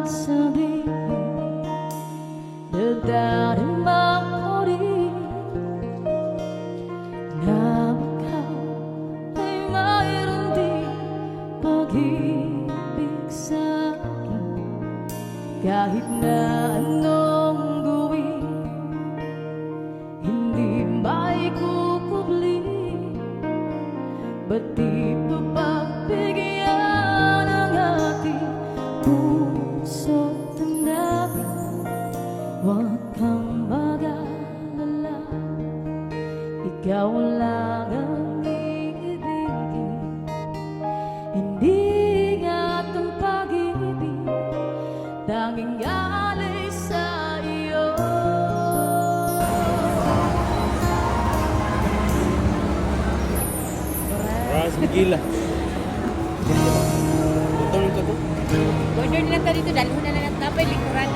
sabihin, nadarama ko rin na ikaw ay mayroon din pag-ibig sa'kin. Kahit na anong gawin, hindi maikukubli. Ba't di pa pagbigyan ang ating puso't damdamin? Huwag kang mag-alala, ikaw lang ang iibigin. Hindi nga ang pag-ibig tanging alay sa iyo. Ras gila. Butong ka to. Order nila tayo dito, dahil na lang napay likuran.